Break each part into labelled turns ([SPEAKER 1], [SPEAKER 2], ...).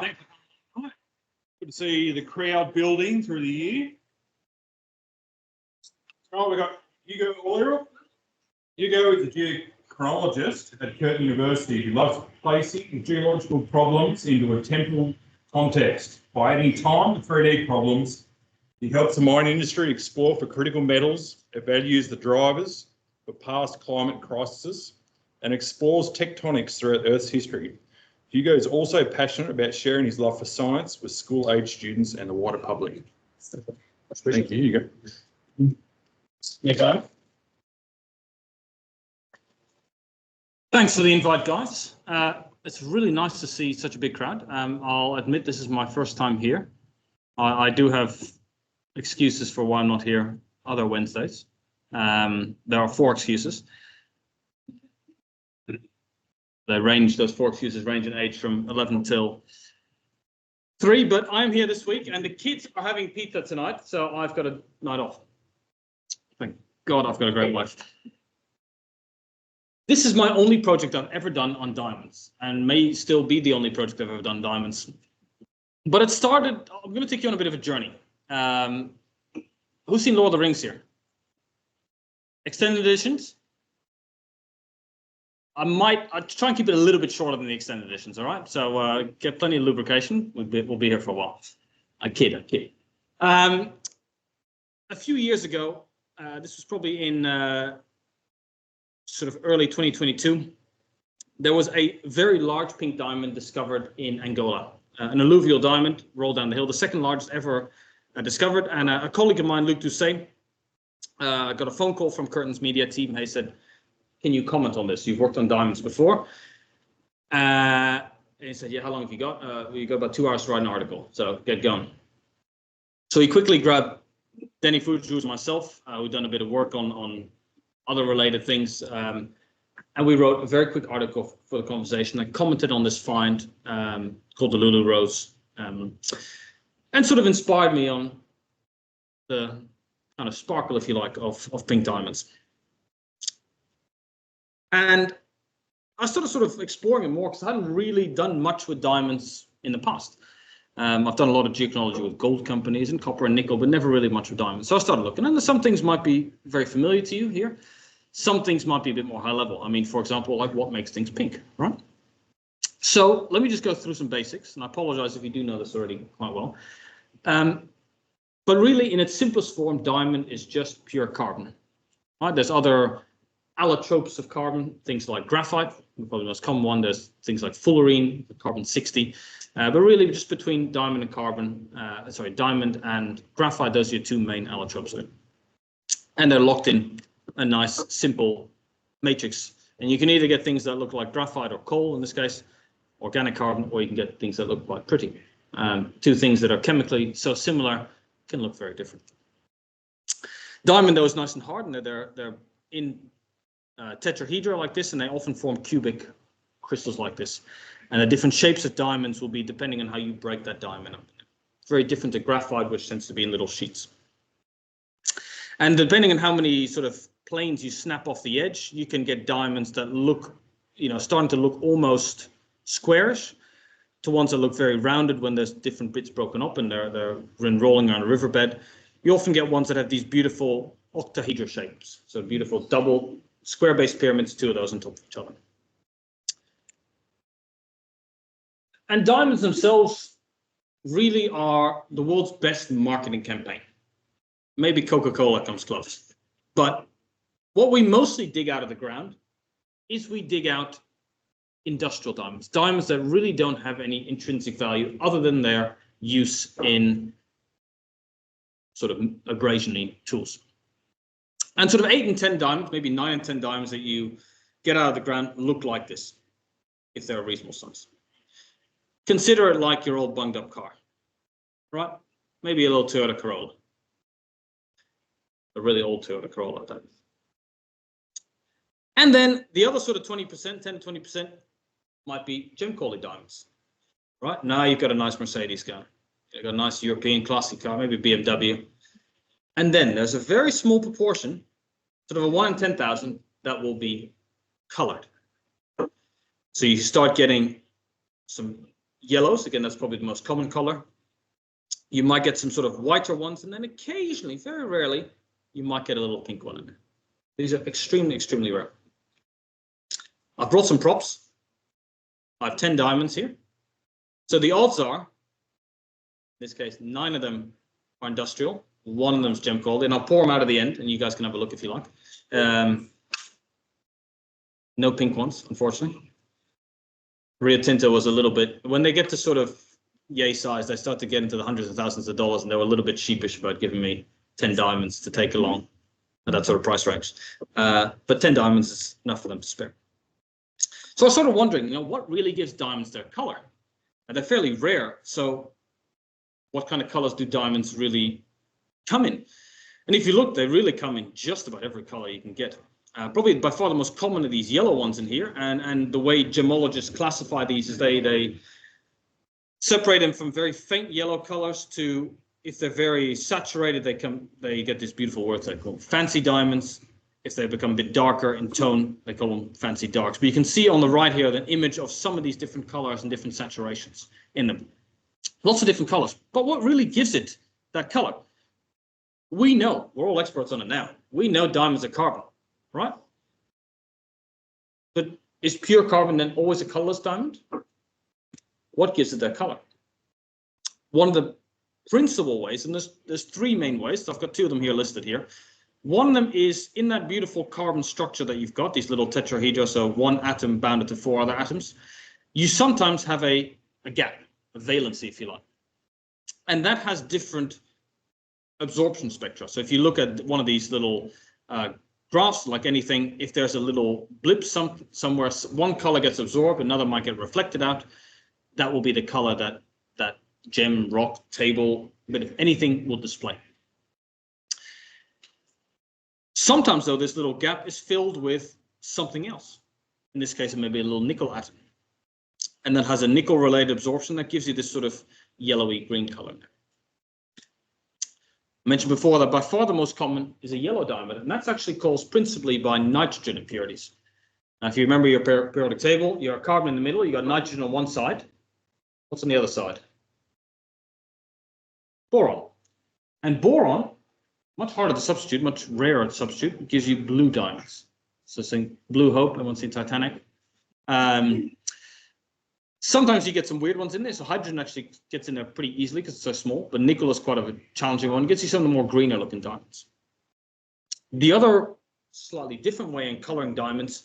[SPEAKER 1] Thanks. Good to see the crowd building through the year. Oh, we've got Hugo Olierook. Hugo is a geochronologist at Curtin University who loves placing geological problems into a temporal context. By adding time to 3D problems, he helps the mining industry explore for critical metals, evaluates the drivers for past climate crises, and explores tectonics throughout Earth's history. Hugo is also passionate about sharing his love for science with school-age students and the wider public. Thank you, Hugo.
[SPEAKER 2] Yeah, thanks for the invite, guys. It's really nice to see such a big crowd. I'll admit this is my first time here. I do have excuses for why I'm not here other Wednesdays. There are 4 excuses. Those 4 excuses range in age from 11 till 3, but I'm here this week and the kids are having pizza tonight, so I've got a night off. Thank God I've got a great wife. This is my only project I've ever done on diamonds and may still be the only project I've ever done on diamonds. But it started, I'm going to take you on a bit of a journey. Who's seen Lord of the Rings here? Extended editions? I'll try and keep it a little bit shorter than the extended editions, all right? So get plenty of lubrication. We'll be here for a while. I kid. A few years ago, this was probably in sort of early 2022, there was a very large pink diamond discovered in Angola. An alluvial diamond rolled down the hill, the second largest ever discovered. And a colleague of mine, Luc Doucet, got a phone call from Curtin's media team. He said, "Can you comment on this? You've worked on diamonds before." And he said, "Yeah, how long have you got?" "We got about 2 hours to write an article, so get going." So he quickly grabbed Denny Fujiu and myself, who'd done a bit of work on other related things. And we wrote a very quick article for the conversation. I commented on this find called the Lulu Rose, and sort of inspired me on the kind of sparkle, if you like, of pink diamonds. And I started sort of exploring it more because I hadn't really done much with diamonds in the past. I've done a lot of geochronology with gold companies and copper and nickel, but never really much with diamonds. So I started looking, and some things might be very familiar to you here. Some things might be a bit more high level. I mean, for example, like what makes things pink, right? So let me just go through some basics, and I apologize if you do know this already quite well. But really, in its simplest form, diamond is just pure carbon. Right? There's other allotropes of carbon, things like graphite, probably the most common one. There's things like fullerene, carbon-60. But really, just between diamond and carbon, diamond and graphite, those are your 2 main allotropes. And they're locked in a nice, simple matrix. And you can either get things that look like graphite or coal, in this case, organic carbon, or you can get things that look quite pretty. 2 things that are chemically so similar can look very different. Diamond, though, is nice and hard, and they're in tetrahedra like this, and they often form cubic crystals like this. And the different shapes of diamonds will be depending on how you break that diamond up. Very different to graphite, which tends to be in little sheets. And depending on how many sort of planes you snap off the edge, you can get diamonds that look, starting to look almost squarish, to ones that look very rounded when there's different bits broken up and they're rolling on a riverbed. You often get ones that have these beautiful octahedral shapes, so beautiful double square-based pyramids, 2 of those on top of each other. And diamonds themselves really are the world's best marketing campaign. Maybe Coca-Cola comes close. But what we mostly dig out of the ground is we dig out industrial diamonds, diamonds that really don't have any intrinsic value other than their use in sort of abrasion tools. And sort of 8 and 10 diamonds, maybe 9 and 10 diamonds that you get out of the ground look like this, if they're a reasonable size. Consider it like your old bunged up car, right? Maybe a little Toyota Corolla. A really old Toyota Corolla, that is. And then the other sort of 20%, 10 to 20% might be gem quality diamonds, right? Now you've got a nice Mercedes car. You've got a nice European classic car, maybe BMW. And then there's a very small proportion, sort of a 1 in 10,000, that will be colored. So you start getting some yellows. Again, that's probably the most common color. You might get some sort of whiter ones, and then occasionally, very rarely, you might get a little pink one in there. These are extremely, extremely rare. I've brought some props. I have 10 diamonds here. So the odds are, in this case, 9 of them are industrial. 1 of them is gem quality, and I'll pour them out at the end, and you guys can have a look if you like. No pink ones, unfortunately. Rio Tinto was a little bit, when they get to sort of yay size, they start to get into the hundreds of thousands of dollars, and they were a little bit sheepish about giving me 10 diamonds to take along at that sort of price range. But 10 diamonds is enough for them to spare. So I was sort of wondering, what really gives diamonds their color? And they're fairly rare. So what kind of colors do diamonds really come in? And if you look, they really come in just about every color you can get. Probably by far the most common of these yellow ones in here. And the way gemologists classify these is they separate them from very faint yellow colors to, if they're very saturated, they get this beautiful word they call fancy diamonds. If they become a bit darker in tone, they call them fancy darks. But you can see on the right here the image of some of these different colors and different saturations in them. Lots of different colors. But what really gives it that color? We know, we're all experts on it now. We know diamonds are carbon, right? But is pure carbon then always a colorless diamond? What gives it that color? One of the principal ways, and there's 3 main ways. So I've got 2 of them here listed here. One of them is in that beautiful carbon structure that you've got, these little tetrahedra, so 1 atom bounded to 4 other atoms. You sometimes have a gap, a valency, if you like. And that has different absorption spectra. So if you look at one of these little graphs, like anything, if there's a little blip somewhere, one color gets absorbed, another might get reflected out, that will be the color that gem, rock, table, bit of anything will display. Sometimes, though, this little gap is filled with something else. In this case, it may be a little nickel atom. And that has a nickel-related absorption that gives you this sort of yellowy green color. I mentioned before that by far the most common is a yellow diamond, and that's actually caused principally by nitrogen impurities. Now, if you remember your periodic table, you have carbon in the middle, you got nitrogen on one side. What's on the other side? Boron. And boron, much harder to substitute, much rarer to substitute, gives you blue diamonds. So think Blue Hope, everyone's seen Titanic. Sometimes you get some weird ones in there. So hydrogen actually gets in there pretty easily because it's so small, but nickel is quite a challenging one. It gets you some of the more greener looking diamonds. The other slightly different way in coloring diamonds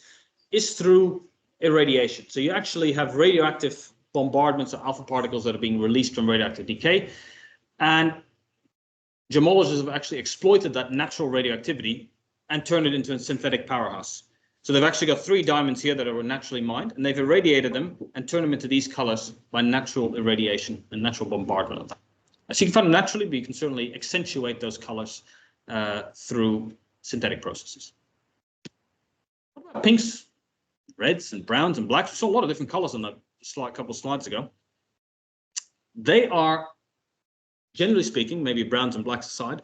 [SPEAKER 2] is through irradiation. So you actually have radioactive bombardments of alpha particles that are being released from radioactive decay. And gemologists have actually exploited that natural radioactivity and turned it into a synthetic powerhouse. So they've actually got 3 diamonds here that are naturally mined, and they've irradiated them and turned them into these colors by natural irradiation and natural bombardment of them. So you can find them naturally, but you can certainly accentuate those colors through synthetic processes. What about pinks, reds, and browns and blacks? We saw a lot of different colors on that slide, couple of slides ago. They are, generally speaking, maybe browns and blacks aside,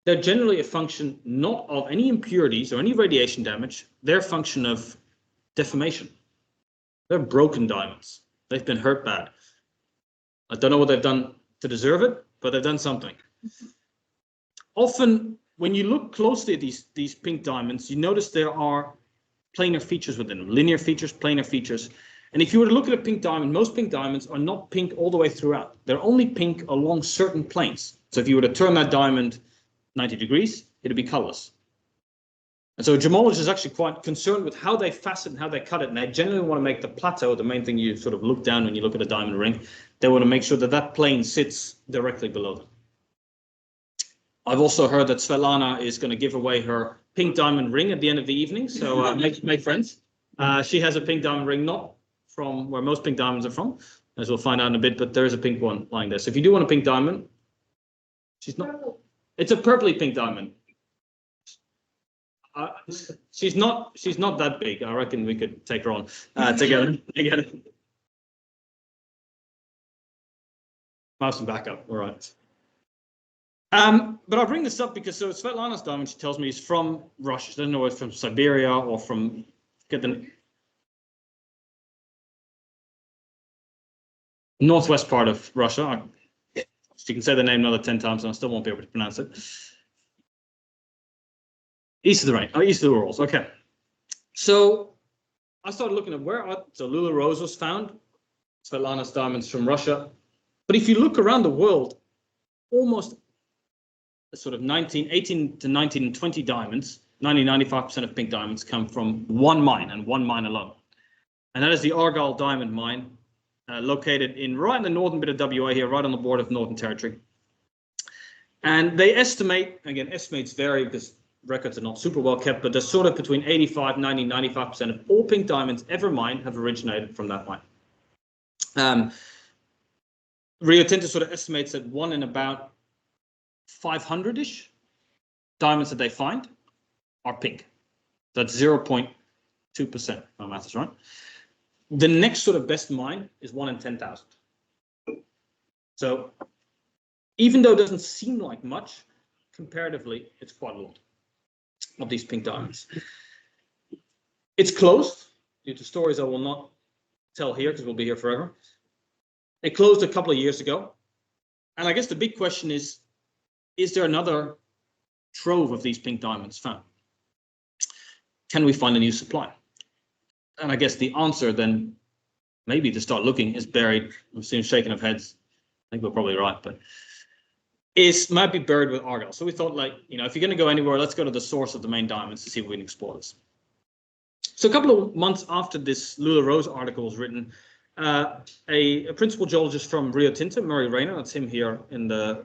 [SPEAKER 2] they're generally a function not of any impurities or any radiation damage. They're a function of deformation. They're broken diamonds. They've been hurt bad. I don't know what they've done to deserve it, but they've done something. Often, when you look closely at these pink diamonds, you notice there are planar features within them, linear features, planar features. And if you were to look at a pink diamond, most pink diamonds are not pink all the way throughout. They're only pink along certain planes. So if you were to turn that diamond 90 degrees, it'd be colorless. And so a gemologist is actually quite concerned with how they facet and how they cut it. And they generally want to make the plateau, the main thing you sort of look down when you look at a diamond ring, they want to make sure that that plane sits directly below them. I've also heard that Svetlana is going to give away her pink diamond ring at the end of the evening. So make friends. She has a pink diamond ring, not from where most pink diamonds are from, as we'll find out in a bit, but there is a pink one lying there. So if you do want a pink diamond, she's not. It's a purpley pink diamond. She's not that big. I reckon we could take her on together. Mouse and backup. All right. But I bring this up because so Svetlana's diamond, she tells me, is from Russia. She doesn't know if it's from Siberia or from northwest part of Russia. You can say the name another 10 times and I still won't be able to pronounce it. East of the Rhine, east of the Urals. Okay. So I started looking at so Lula Rose was found. Svetlana's diamonds from Russia. But if you look around the world, almost sort of 18 to 19 and 20 diamonds, 95% of pink diamonds come from one mine and one mine alone. And that is the Argyle diamond mine, located right in the northern bit of WA here, right on the border of Northern Territory. And they estimate, again, estimates vary because records are not super well kept, but they're sort of between 85, 90, 95% of all pink diamonds ever mined have originated from that mine. Rio Tinto sort of estimates that 1 in about 500-ish diamonds that they find are pink. That's 0.2%. My math is right. The next sort of best mine is 1 in 10,000. So even though it doesn't seem like much, comparatively, it's quite a lot of these pink diamonds. It's closed due to stories I will not tell here because we'll be here forever. It closed a couple of years ago. And I guess the big question is there another trove of these pink diamonds found? Can we find a new supply? And I guess the answer then, maybe to start looking, is buried. I've seen shaking of heads. I think we're probably right, but might be buried with Argyle. So we thought, like, if you're going to go anywhere, let's go to the source of the main diamonds to see if we can explore this. So a couple of months after this Lula Rose article was written, a principal geologist from Rio Tinto, Murray Rayner, that's him here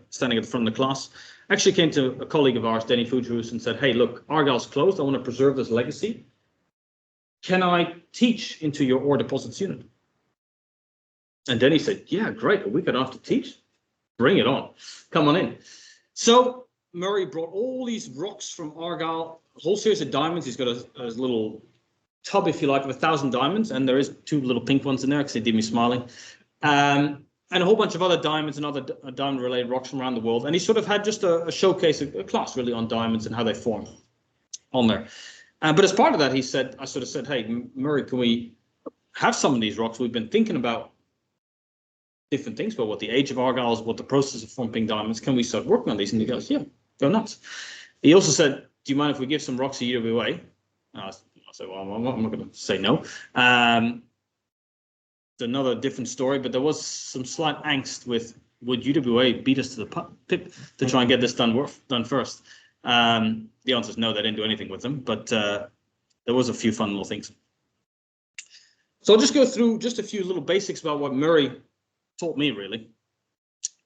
[SPEAKER 2] standing at the front of the class, actually came to a colleague of ours, Denny Fujirus, and said, hey, look, Argyle's closed. I want to preserve this legacy. Can I teach into your ore deposits unit? And Denny said, yeah, great. A week and a half to teach? Bring it on. Come on in. So Murray brought all these rocks from Argyle, a whole series of diamonds. He's got a little tub, if you like, of 1,000 diamonds, and there is 2 little pink ones in there because they did me smiling, and a whole bunch of other diamonds and other diamond-related rocks from around the world. And he sort of had just a showcase, a class really on diamonds and how they form on there. But as part of that, I sort of said, hey, Murray, can we have some of these rocks? We've been thinking about different things, about what the age of Argyle is, what the process of forming pink diamonds. Can we start working on these? And he goes, yeah, go nuts. He also said, do you mind if we give some rocks to UWA? I said, well, I'm not going to say no. It's another different story, but there was some slight angst with, would UWA beat us to the pip to try and get this done first? The answer is no, they didn't do anything with them, but there was a few fun little things. So I'll just go through just a few little basics about what Murray taught me, really,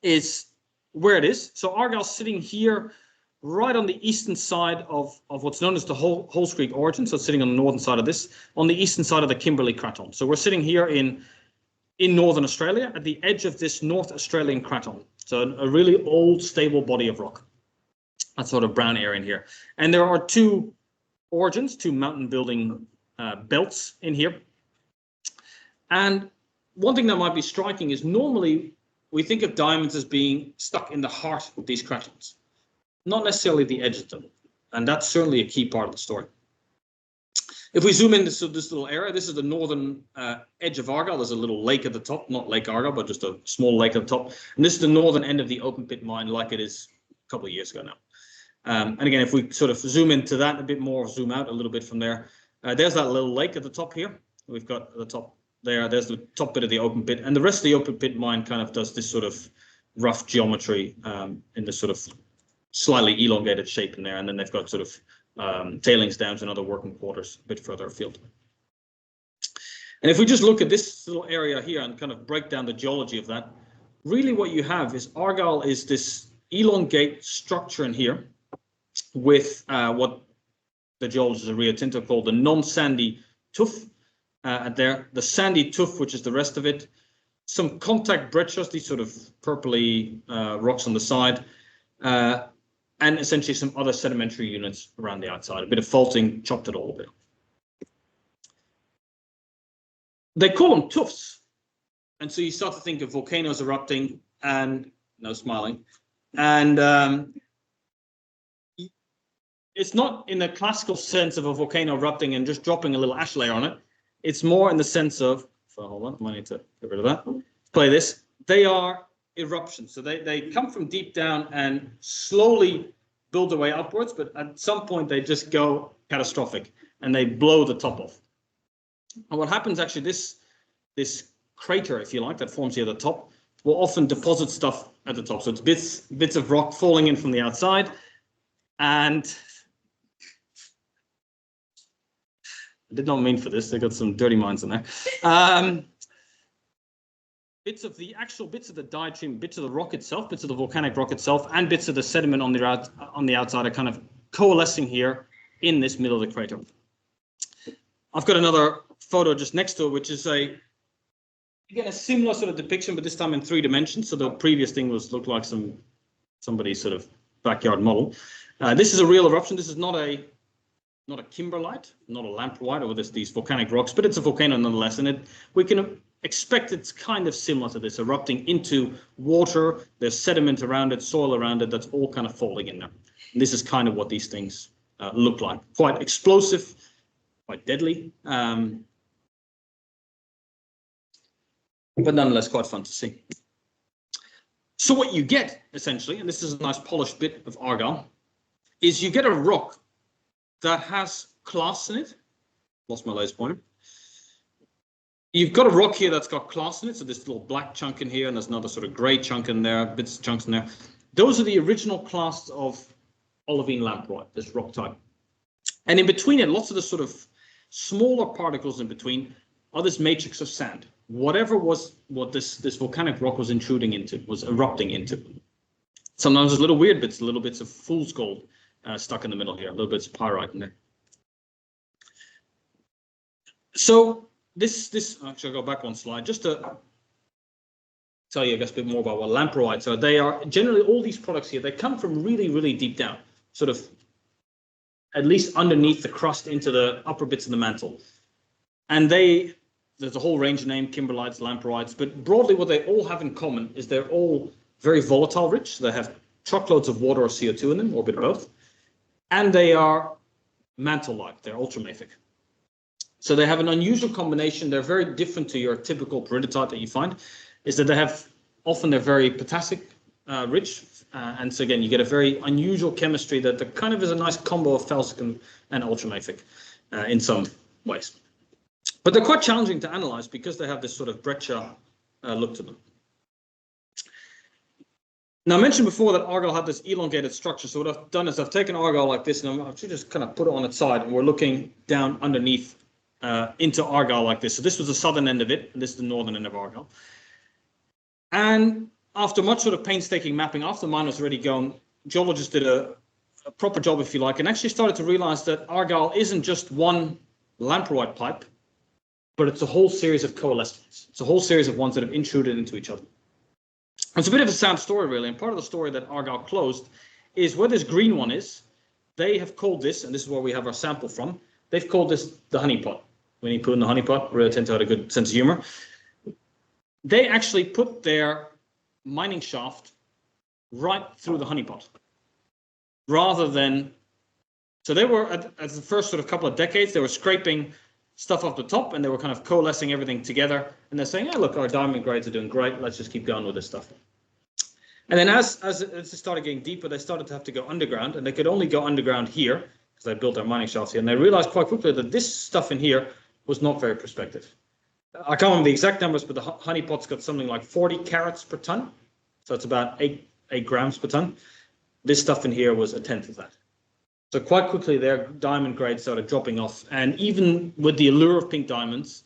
[SPEAKER 2] is where it is. So Argyle's sitting here right on the eastern side of what's known as the Halls Creek origin. So it's sitting on the northern side of this, on the eastern side of the Kimberley Craton. So we're sitting here in northern Australia at the edge of this North Australian Craton. So a really old, stable body of rock. That sort of brown area in here. And there are 2 origins, 2 mountain building belts in here. And one thing that might be striking is normally we think of diamonds as being stuck in the heart of these cratons, not necessarily the edge of them. And that's certainly a key part of the story. If we zoom in this little area, this is the northern edge of Argyle. There's a little lake at the top, not Lake Argyle, but just a small lake at the top. And this is the northern end of the open pit mine, like it is a couple of years ago now. And again, if we sort of zoom into that a bit more, zoom out a little bit from there, there's that little lake at the top here. We've got at the top there's the top bit of the open pit. And the rest of the open pit mine kind of does this sort of rough geometry in this sort of slightly elongated shape in there. And then they've got sort of tailings dams and other working quarters a bit further afield. And if we just look at this little area here and kind of break down the geology of that, really what you have is Argyle is this elongate structure in here with what the geologists of Rio Tinto call the non-sandy tuff there, the sandy tuff, which is the rest of it, some contact breccias, these sort of purpley rocks on the side, and essentially some other sedimentary units around the outside. A bit of faulting chopped it all a bit. They call them tuffs. And so you start to think of volcanoes erupting and, no smiling, and it's not in the classical sense of a volcano erupting and just dropping a little ash layer on it. It's more in the sense of, so hold on, I might need to get rid of that. play this. They are eruptions. So they come from deep down and slowly build their way upwards, but at some point they just go catastrophic and they blow the top off. And what happens actually, this crater, if you like, that forms here at the top, will often deposit stuff at the top. So it's bits of rock falling in from the outside. And I did not mean for this. They got some dirty minds in there. Bits of the diatreme, bits of the rock itself, bits of the volcanic rock itself, and bits of the sediment on the outside are kind of coalescing here in this middle of the crater. I've got another photo just next to it, which is again a similar sort of depiction, but this time in 3 dimensions. So the previous thing looked like somebody's sort of backyard model. This is a real eruption. This is not a kimberlite, not a lamproite, or these volcanic rocks, but it's a volcano nonetheless, and we can expect it's kind of similar to this, erupting into water. There's sediment around it, soil around it, that's all kind of falling in there. And this is kind of what these things look like. Quite explosive, quite deadly, but nonetheless quite fun to see. So what you get, essentially, and this is a nice polished bit of Argyle, is you get a rock that has clasts in it. Lost my laser pointer. You've got a rock here that's got clasts in it. So this little black chunk in here, and there's another sort of grey chunk in there, chunks in there. Those are the original clasts of olivine lamproite, this rock type. And in between it, lots of the sort of smaller particles in between are this matrix of sand. Whatever was what this volcanic rock was intruding into, was erupting into. Sometimes there's little weird bits, little bits of fool's gold stuck in the middle here, little bits of pyrite in there. So this actually, I'll go back one slide just to tell you, I guess, a bit more about what lamproites are. They are generally, all these products here, they come from really, really deep down, sort of at least underneath the crust into the upper bits of the mantle. And there's a whole range of names, kimberlites, lamproites, but broadly what they all have in common is they're all very volatile rich. They have truckloads of water or CO2 in them, or a bit of both. And they are mantle-like, they're ultramafic. So they have an unusual combination. They're very different to your typical peridotite that you find, is that they're very potassic rich. And so again, you get a very unusual chemistry that kind of is a nice combo of felsic and ultramafic in some ways. But they're quite challenging to analyze because they have this sort of breccia look to them. Now, I mentioned before that Argyle had this elongated structure. So what I've done is I've taken Argyle like this, and I've actually just kind of put it on its side, and we're looking down underneath into Argyle like this. So this was the southern end of it, and this is the northern end of Argyle. And after much sort of painstaking mapping, after mine was already gone, geologists did a proper job, if you like, and actually started to realize that Argyle isn't just one lamproite pipe, but it's a whole series of coalescents. It's a whole series of ones that have intruded into each other. It's a bit of a sad story, really, and part of the story that Argyle closed is where this green one is, they have called this, and this is where we have our sample from, they've called this the honeypot. When you put in the honeypot, Rio Tinto had a good sense of humor. They actually put their mining shaft right through the honeypot, rather than, so they were, at the first sort of couple of decades, they were scraping stuff off the top, and they were kind of coalescing everything together, and they're saying, "Yeah, look, our diamond grades are doing great. Let's just keep going with this stuff." And then as it started getting deeper, they started to have to go underground, and they could only go underground here because they built their mining shafts here, and they realized quite quickly that this stuff in here was not very prospective. I can't remember the exact numbers, but the honeypot's got something like 40 carats per ton, so it's about 8 grams per ton. This stuff in here was a tenth of that. So quite quickly, their diamond grade started dropping off. And even with the allure of pink diamonds,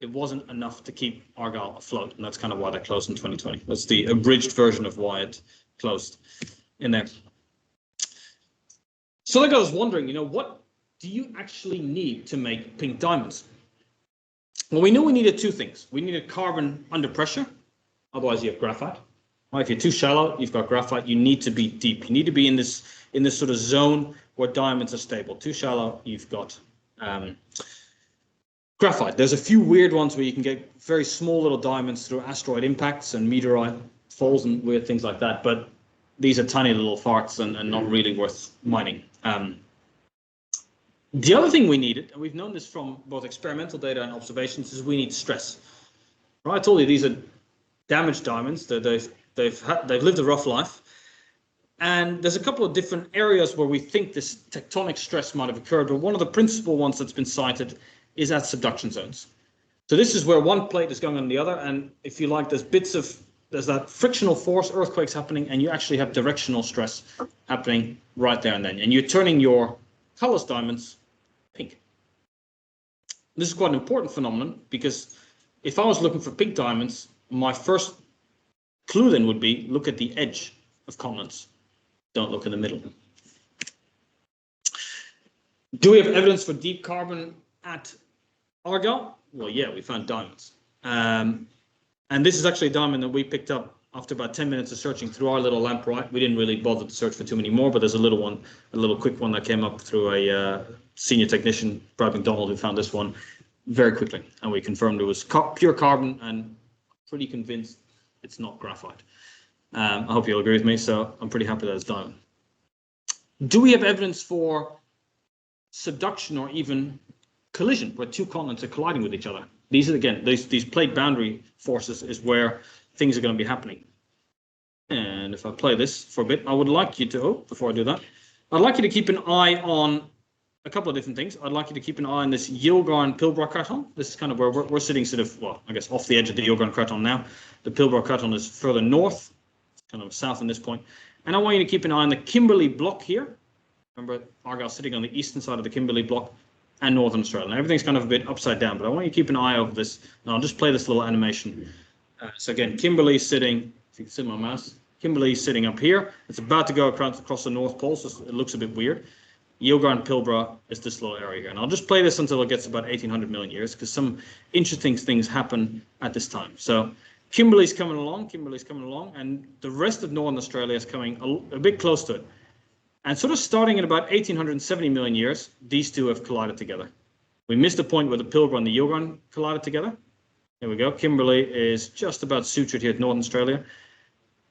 [SPEAKER 2] it wasn't enough to keep Argyle afloat. And that's kind of why they closed in 2020. That's the abridged version of why it closed in there. So like I was wondering, what do you actually need to make pink diamonds? Well, we knew we needed 2 things. We needed carbon under pressure. Otherwise, you have graphite. Well, if you're too shallow, you've got graphite. You need to be deep. You need to be in this sort of zone where diamonds are stable. Too shallow, you've got graphite. There's a few weird ones where you can get very small little diamonds through asteroid impacts and meteorite falls and weird things like that. But these are tiny little farts and not really worth mining. The other thing we needed, and we've known this from both experimental data and observations, is we need stress. Right? I told you these are damaged diamonds. They've lived a rough life. And there's a couple of different areas where we think this tectonic stress might have occurred, but one of the principal ones that's been cited is at subduction zones. So this is where one plate is going on the other, and if you like, there's that frictional force, earthquakes happening, and you actually have directional stress happening right there and then, and you're turning your colorless diamonds pink. This is quite an important phenomenon, because if I was looking for pink diamonds, my first clue then would be look at the edge of continents. Don't look in the middle. Do we have evidence for deep carbon at Argyle? Well, yeah, we found diamonds. And this is actually a diamond that we picked up after about 10 minutes of searching through our little Lamproite. We didn't really bother to search for too many more, but there's a little one, a little quick one that came up through a senior technician, Brad McDonald, who found this one very quickly. And we confirmed it was pure carbon, and pretty convinced it's not graphite. I hope you'll agree with me, so I'm pretty happy that it's diamond. Do we have evidence for subduction or even collision, where two continents are colliding with each other? These are, again, these plate boundary forces is where things are going to be happening. And if I play this for a bit, I would like you to, before I do that, I'd like you to keep an eye on a couple of different things. I'd like you to keep an eye on this Yilgarn-Pilbara craton. This is kind of where we're sitting sort of, well, I guess off the edge of the Yilgarn craton now. The Pilbara craton is further north, kind of south on this point. And I want you to keep an eye on the Kimberley block here. Remember, Argyle sitting on the eastern side of the Kimberley block, and Northern Australia. Now, everything's kind of a bit upside down, but I want you to keep an eye over this. And I'll just play this little animation. So again, Kimberley sitting, if you can see my mouse, Kimberley sitting up here. It's about to go across the North Pole, so it looks a bit weird. Yilgarn-Pilbara is this little area here. And I'll just play this until it gets about 1800 million years, because some interesting things happen at this time. So Kimberley's coming along, and the rest of Northern Australia is coming a bit close to it. And sort of starting at about 1870 million years, these two have collided together. We missed the point where the Pilbara and the Yilgarn collided together. There we go. Kimberley is just about sutured here at Northern Australia.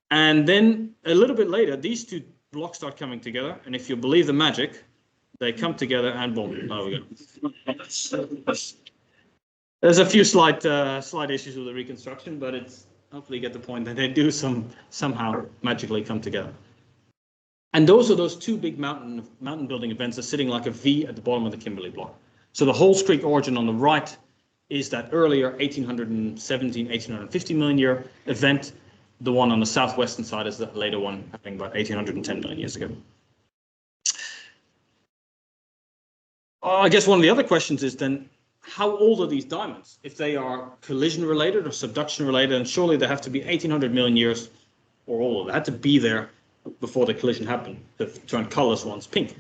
[SPEAKER 2] And then a little bit later, these two blocks start coming together. And if you believe the magic, they come together and boom, there we go. There's a few slight issues with the reconstruction, but it's hopefully you get the point that they do somehow magically come together. And those are those two big mountain building events that are sitting like a V at the bottom of the Kimberley block. So the Halls Creek origin on the right is that earlier 1817, 1850 million year event. The one on the southwestern side is the later one happening about 1810 million years ago. I guess one of the other questions is then, how old are these diamonds? If they are collision related or subduction related, and surely they have to be 1800 million years or older. They had to be there before the collision happened to turn colorless ones pink.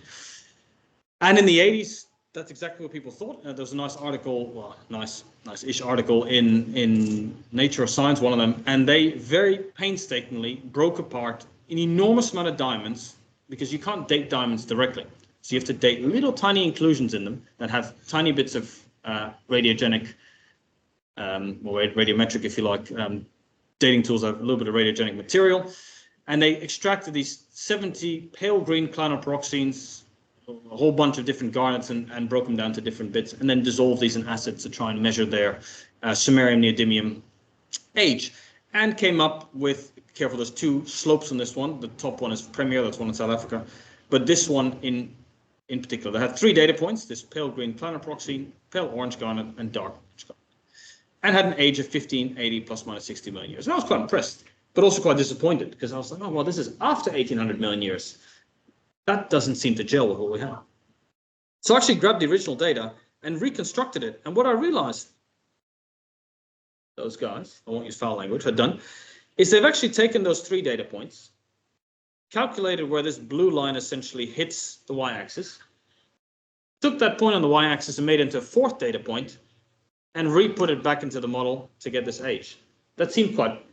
[SPEAKER 2] And in the 80s, that's exactly what people thought. There was a nice article, well, nice-ish article in Nature or Science, one of them, and they very painstakingly broke apart an enormous amount of diamonds, because you can't date diamonds directly. So you have to date little tiny inclusions in them that have tiny bits of radiogenic, or radiometric, if you like, dating tools have a little bit of radiogenic material. And they extracted these 70 pale green clinopyroxenes, a whole bunch of different garnets, and broke them down to different bits, and then dissolved these in acids to try and measure their samarium neodymium age, and came up with, careful, there's two slopes on this one. The top one is Premier, that's one in South Africa, but this one in particular, they had 3 data points: this pale green clinopyroxene, pale orange garnet, and dark orange garnet, and had an age of 1580 plus minus 60 million years. And I was quite impressed, but also quite disappointed, because I was like, oh, well, this is after 1800 million years. That doesn't seem to gel with what we have. So I actually grabbed the original data and reconstructed it. And what I realized, those guys, I won't use foul language, had done, is they've actually taken those 3 data points, calculated where this blue line essentially hits the y-axis, took that point on the y-axis and made it into a 4th data point, and re-put it back into the model to get this age. That seemed quite,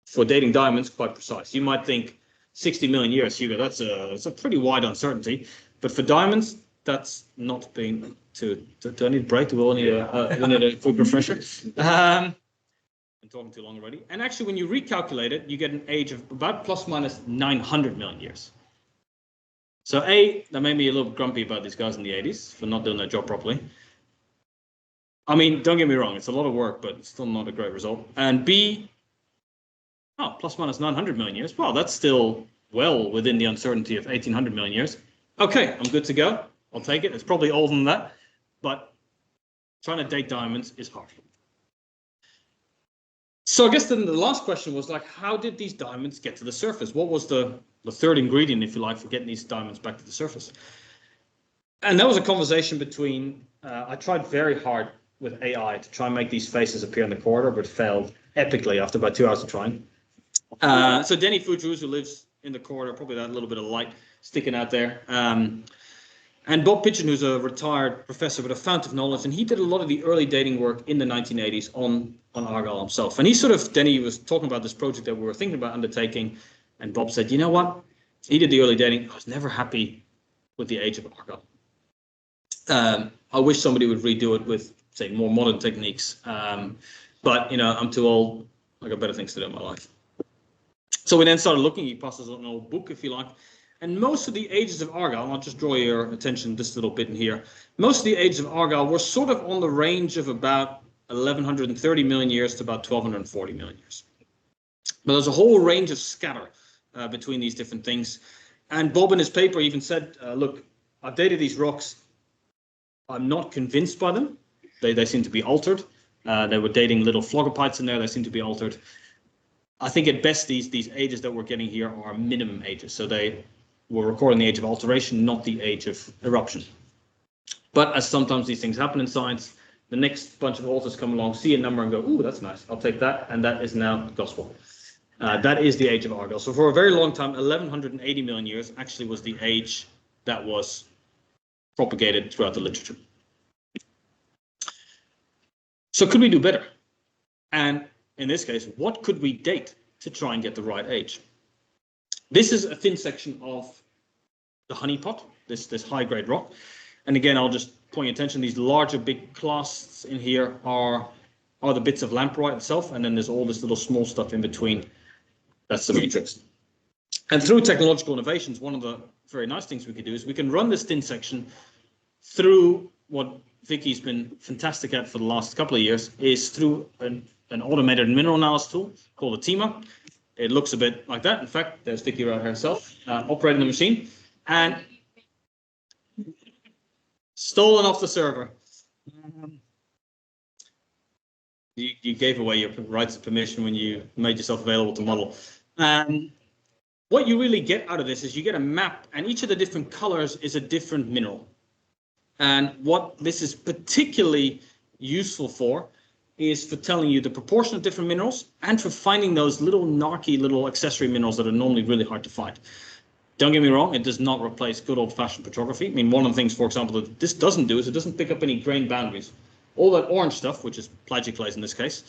[SPEAKER 2] for dating diamonds, quite precise. You might think 60 million years, Hugo, that's a pretty wide uncertainty. But for diamonds, that's not been do I need a break? Do we all need a quick refresher? I'm talking too long already. And actually, when you recalculate it, you get an age of about plus minus 900 million years. So A, that made me a little grumpy about these guys in the 80s for not doing their job properly. I mean, don't get me wrong, it's a lot of work, but it's still not a great result. And B, Oh, plus minus 900 million years. Well, that's still well within the uncertainty of 1800 million years. Okay, I'm good to go. I'll take it. It's probably older than that, but trying to date diamonds is hard. So I guess then the last question was like, how did these diamonds get to the surface? What was the third ingredient, if you like, for getting these diamonds back to the surface? And that was a conversation between, I tried very hard with AI to try and make these faces appear in the corridor, but failed epically after about 2 hours of trying. So Denny Foudrouz, who lives in the corridor, probably that little bit of light sticking out there. And Bob Pigeon, who's a retired professor with a fount of knowledge, and he did a lot of the early dating work in the 1980s on Argyle himself. And Denny was talking about this project that we were thinking about undertaking, and Bob said, you know what? He did the early dating. I was never happy with the age of Argyle. I wish somebody would redo it with, say, more modern techniques. But, I'm too old. I got better things to do in my life. So we then started looking. He passes an old book, if you like. And most of the ages of Argyle, and I'll just draw your attention this little bit in here. Most of the ages of Argyle were sort of on the range of about 1130 million years to about 1240 million years. But there's a whole range of scatter between these different things. And Bob in his paper even said, look, I've dated these rocks. I'm not convinced by them. They seem to be altered. They were dating little phlogopites in there. They seem to be altered. I think at best these ages that we're getting here are minimum ages. So they were recording the age of alteration, not the age of eruption. But as sometimes these things happen in science, the next bunch of authors come along, see a number and go, ooh, that's nice. I'll take that. And that is now gospel. That is the age of Argyle. So for a very long time, 1180 million years actually was the age that was propagated throughout the literature. So could we do better? And in this case, what could we date to try and get the right age? This is a thin section of the honeypot, this high-grade rock. And again, I'll just point your attention, these larger big clasts in here are the bits of lamproite itself, and then there's all this little small stuff in between. That's the matrix. And through technological innovations, one of the very nice things we could do is we can run this thin section through what Vicky's been fantastic at for the last couple of years, is through an automated mineral analysis tool called a TEMA. It looks a bit like that. In fact, there's Vicky right herself operating the machine, and stolen off the server. You gave away your rights of permission when you made yourself available to model. What you really get out of this is you get a map, and each of the different colors is a different mineral. And what this is particularly useful for is for telling you the proportion of different minerals and for finding those little narky little accessory minerals that are normally really hard to find. Don't get me wrong, it does not replace good old-fashioned petrography. I mean, one of the things, for example, that this doesn't do is it doesn't pick up any grain boundaries. All that orange stuff, which is plagioclase in this case,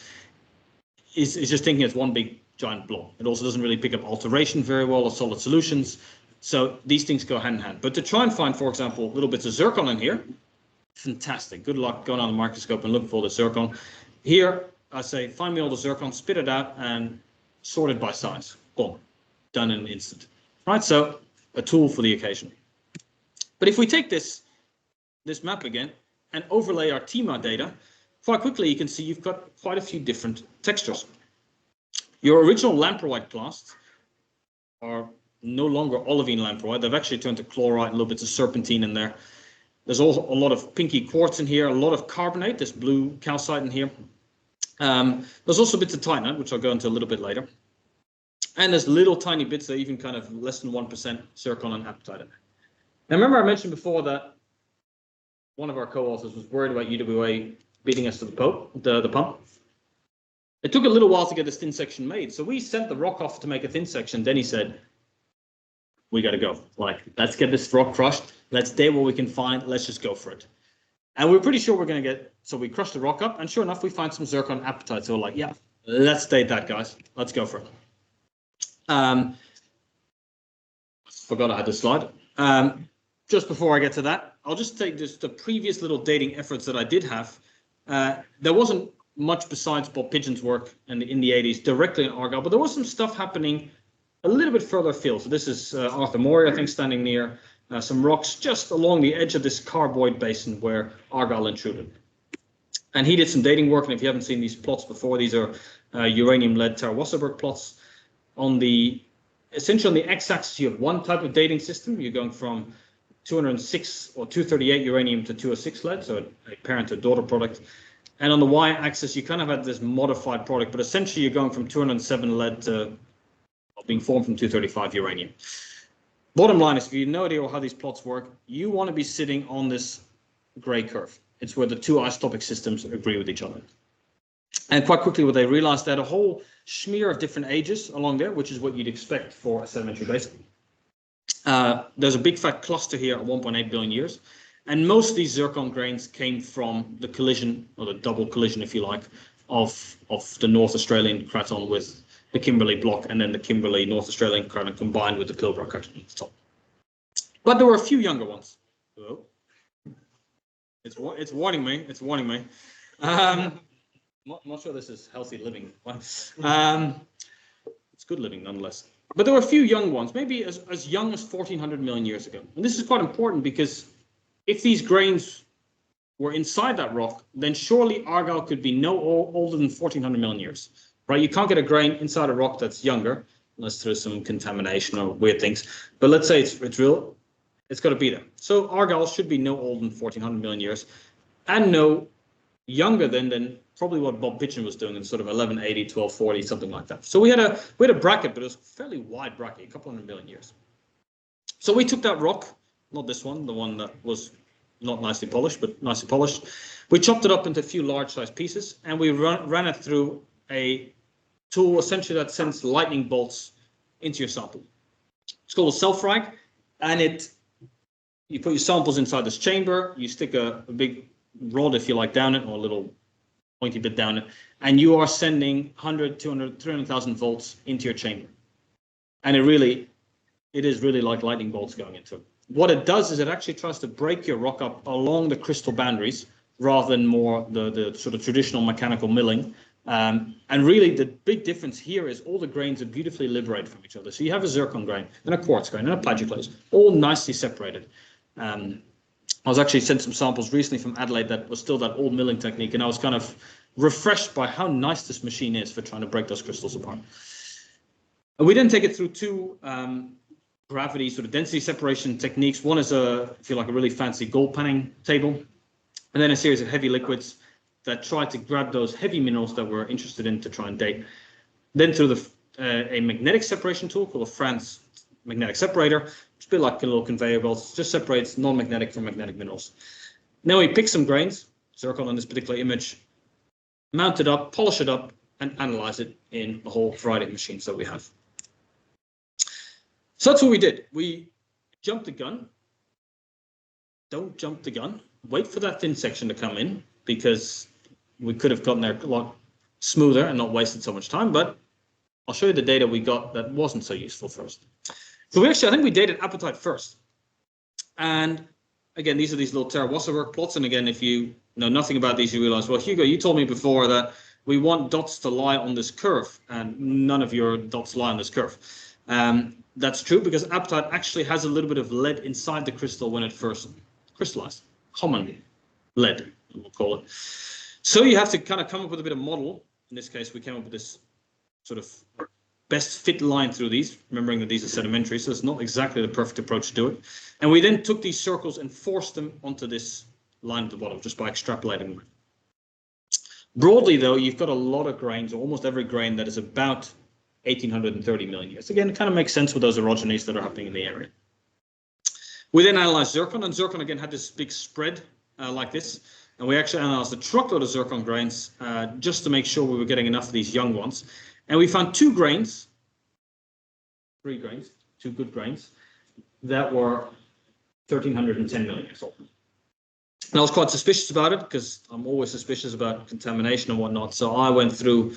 [SPEAKER 2] is just thinking it's one big giant blob. It also doesn't really pick up alteration very well or solid solutions. So these things go hand in hand. But to try and find, for example, little bits of zircon in here, fantastic. Good luck going on the microscope and looking for the zircon. Here, I say, find me all the zircon, spit it out, and sort it by size. Boom. Done in an instant. Right, so a tool for the occasion. But if we take this map again and overlay our TEMA data, quite quickly you can see you've got quite a few different textures. Your original lamproite clasts are no longer olivine lamproite. They've actually turned to chlorite, a little bit of serpentine in there. There's also a lot of pinky quartz in here, a lot of carbonate, this blue calcite in here. There's also bits of titanite, which I'll go into a little bit later. And there's little tiny bits that even kind of less than 1% zircon and apatite in there. Now, remember I mentioned before that one of our co-authors was worried about UWA beating us to the pump. It took a little while to get this thin section made. So we sent the rock off to make a thin section. Then he said, we got to go. Like, let's get this rock crushed. Let's date what we can find. Let's just go for it. And we're pretty sure we're going to get, so we crushed the rock up. And sure enough, we find some zircon apatite. So we're like, yeah, let's date that, guys. Let's go for it. Forgot I had this slide. Just before I get to that, I'll just take just the previous little dating efforts that I did have. There wasn't much besides Bob Pigeon's work in the 80s directly in Argyle, but there was some stuff happening a little bit further afield. So this is Arthur Morey, I think, standing near some rocks just along the edge of this carboid basin where Argyle intruded. And he did some dating work, and if you haven't seen these plots before, these are uranium-lead Tara Wasserberg plots. essentially on the x-axis, you have one type of dating system. You're going from 206 or 238 uranium to 206 lead, so a parent to daughter product. And on the y-axis, you kind of had this modified product, but essentially you're going from 207 lead to being formed from 235 uranium. Bottom line is, if you have no idea how these plots work, you want to be sitting on this gray curve. It's where the two isotopic systems agree with each other. And quite quickly, what they realized, that a whole smear of different ages along there, which is what you'd expect for a sedimentary basin. There's a big fat cluster here at 1.8 billion years. And most of these zircon grains came from the collision, or the double collision, if you like, of the North Australian craton with the Kimberley block, and then the Kimberley North Australian craton combined with the Pilbara craton at the top. But there were a few younger ones. Oh. It's warning me. It's warning me. I'm not sure this is healthy living. It's good living nonetheless. But there were a few young ones, maybe as young as 1400 million years ago. And this is quite important because if these grains were inside that rock, then surely Argyle could be no older than 1400 million years. Right? You can't get a grain inside a rock that's younger, unless there's some contamination or weird things. But let's say it's real, it's got to be there. So Argyle should be no older than 1400 million years, and no younger than probably what Bob Pitchen was doing in sort of 1180, 1240, something like that. So we had a bracket, but it was a fairly wide bracket, a couple hundred million years. So we took that rock, not this one, the one that was not nicely polished, but nicely polished. We chopped it up into a few large-sized pieces, and we ran it through a tool essentially that sends lightning bolts into your sample. It's called a self-frag, and you put your samples inside this chamber, you stick a big rod, if you like, down it, or a little pointy bit down it, and you are sending 100, 200, 300,000 volts into your chamber. And it is really like lightning bolts going into it. What it does is it actually tries to break your rock up along the crystal boundaries rather than more the sort of traditional mechanical milling. And really the big difference here is all the grains are beautifully liberated from each other. So you have a zircon grain and a quartz grain and a plagioclase, all nicely separated. I was actually sent some samples recently from Adelaide that was still that old milling technique, and I was kind of refreshed by how nice this machine is for trying to break those crystals apart. And we then take it through two gravity sort of density separation techniques. One is if you like, a really fancy gold panning table, and then a series of heavy liquids that try to grab those heavy minerals that we're interested in to try and date. Then through a magnetic separation tool called a France magnetic separator. It's a bit like a little conveyor belt. It just separates non-magnetic from magnetic minerals. Now we pick some grains, zircon on this particular image, mount it up, polish it up, and analyze it in a whole variety of machines that we have. So that's what we did. We jumped the gun. Don't jump the gun. Wait for that thin section to come in, because we could have gotten there a lot smoother and not wasted so much time, but I'll show you the data we got that wasn't so useful first. So I think we dated apatite first. And again, these are these little Terra-Wasserwerk plots. And again, if you know nothing about these, you realize, well, Hugo, you told me before that we want dots to lie on this curve, and none of your dots lie on this curve. That's true because apatite actually has a little bit of lead inside the crystal when it first crystallized. Common lead, we'll call it. So you have to kind of come up with a bit of model. In this case, we came up with this sort of best fit line through these, remembering that these are sedimentary, so it's not exactly the perfect approach to do it. And we then took these circles and forced them onto this line at the bottom just by extrapolating them. Broadly, though, you've got a lot of grains, or almost every grain that is about 1830 million years. Again, it kind of makes sense with those orogenies that are happening in the area. We then analyzed zircon, and zircon again had this big spread like this. And we actually analyzed a truckload of zircon grains just to make sure we were getting enough of these young ones. And we found three grains, two good grains, that were 1310 million years old. And I was quite suspicious about it because I'm always suspicious about contamination and whatnot. So I went through